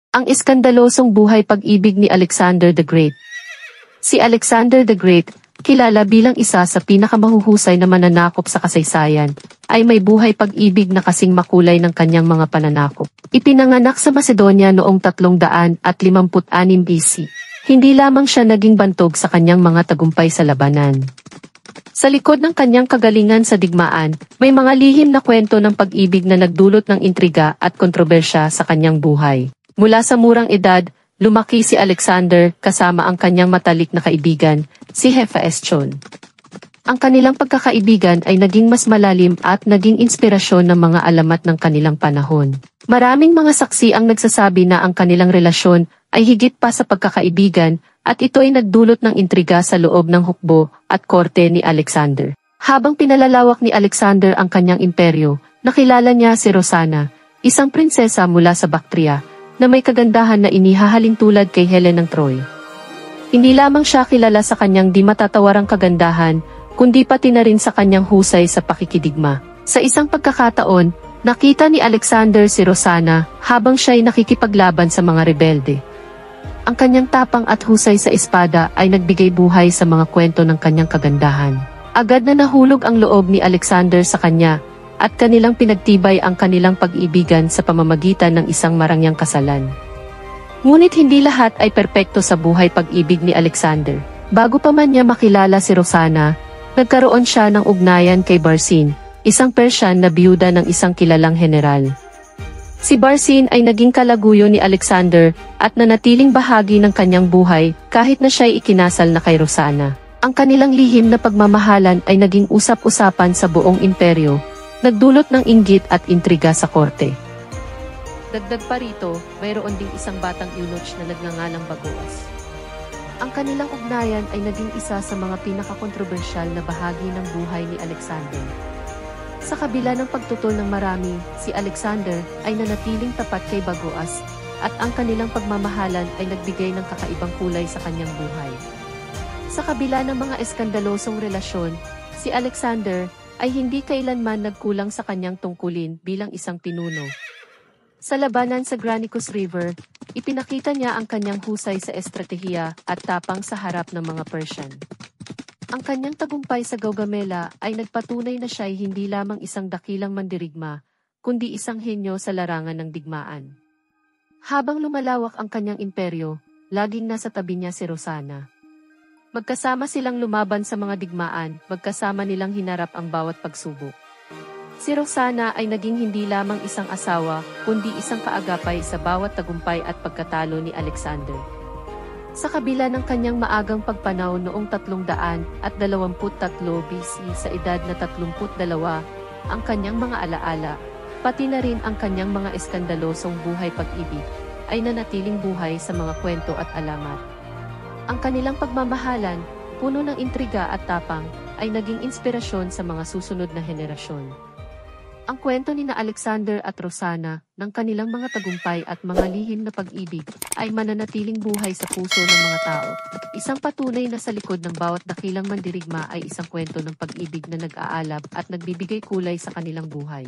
Ang iskandalosong buhay pag-ibig ni Alexander the Great. Si Alexander the Great, kilala bilang isa sa pinakamahuhusay na mananakop sa kasaysayan, ay may buhay pag-ibig na kasing makulay ng kanyang mga pananakop. Ipinanganak sa Macedonia noong 356 BC. Hindi lamang siya naging bantog sa kanyang mga tagumpay sa labanan. Sa likod ng kanyang kagalingan sa digmaan, may mga lihim na kwento ng pag-ibig na nagdulot ng intriga at kontrobersya sa kanyang buhay. Mula sa murang edad, lumaki si Alexander kasama ang kanyang matalik na kaibigan, si Hephaestion. Ang kanilang pagkakaibigan ay naging mas malalim at naging inspirasyon ng mga alamat ng kanilang panahon. Maraming mga saksi ang nagsasabi na ang kanilang relasyon ay higit pa sa pagkakaibigan at ito ay nagdulot ng intriga sa loob ng hukbo at korte ni Alexander. Habang pinalalawak ni Alexander ang kanyang imperyo, nakilala niya si Roxana, isang prinsesa mula sa Bactria, na may kagandahan na inihahalin tulad kay Helen ng Troy. Hindi lamang siya kilala sa kanyang di matatawarang kagandahan, kundi pati na rin sa kanyang husay sa pakikidigma. Sa isang pagkakataon, nakita ni Alexander si Roxana habang siya'y nakikipaglaban sa mga rebelde. Ang kanyang tapang at husay sa espada ay nagbigay buhay sa mga kwento ng kanyang kagandahan. Agad na nahulog ang loob ni Alexander sa kanya, at kanilang pinagtibay ang kanilang pag-ibigan sa pamamagitan ng isang marangyang kasalan. Ngunit hindi lahat ay perpekto sa buhay pag-ibig ni Alexander. Bago pa man niya makilala si Roxana, nagkaroon siya ng ugnayan kay Barcine, isang Persian na biyuda ng isang kilalang general. Si Barcine ay naging kalaguyo ni Alexander at nanatiling bahagi ng kanyang buhay kahit na siya'y ikinasal na kay Roxana. Ang kanilang lihim na pagmamahalan ay naging usap-usapan sa buong imperyo, nagdulot ng inggit at intriga sa korte. Dagdag pa rito, mayroon ding isang batang eunuch na nagngangalang Bagoas. Ang kanilang ugnayan ay naging isa sa mga pinakakontrobersyal na bahagi ng buhay ni Alexander. Sa kabila ng pagtutol ng marami, si Alexander ay nanatiling tapat kay Bagoas, at ang kanilang pagmamahalan ay nagbigay ng kakaibang kulay sa kanyang buhay. Sa kabila ng mga eskandalosong relasyon, si Alexander ay hindi kailanman nagkulang sa kanyang tungkulin bilang isang pinuno. Sa labanan sa Granicus River, ipinakita niya ang kanyang husay sa estratehiya at tapang sa harap ng mga Persian. Ang kanyang tagumpay sa Gaugamela ay nagpatunay na siya ay hindi lamang isang dakilang mandirigma, kundi isang henyo sa larangan ng digmaan. Habang lumalawak ang kanyang imperyo, laging nasa tabi niya si Roxana. Magkasama silang lumaban sa mga digmaan, magkasama nilang hinarap ang bawat pagsubok. Si Roxana ay naging hindi lamang isang asawa, kundi isang kaagapay sa bawat tagumpay at pagkatalo ni Alexander. Sa kabila ng kanyang maagang pagpanaw noong 323 BC sa edad na 32, ang kanyang mga alaala, pati na rin ang kanyang mga eskandalosong buhay pag-ibig, ay nanatiling buhay sa mga kwento at alamat. Ang kanilang pagmamahalan, puno ng intriga at tapang, ay naging inspirasyon sa mga susunod na henerasyon. Ang kwento ni Alexander at Roxana, ng kanilang mga tagumpay at mga lihim na pag-ibig, ay mananatiling buhay sa puso ng mga tao. Isang patunay na sa likod ng bawat dakilang mandirigma ay isang kwento ng pag-ibig na nag-aalab at nagbibigay kulay sa kanilang buhay.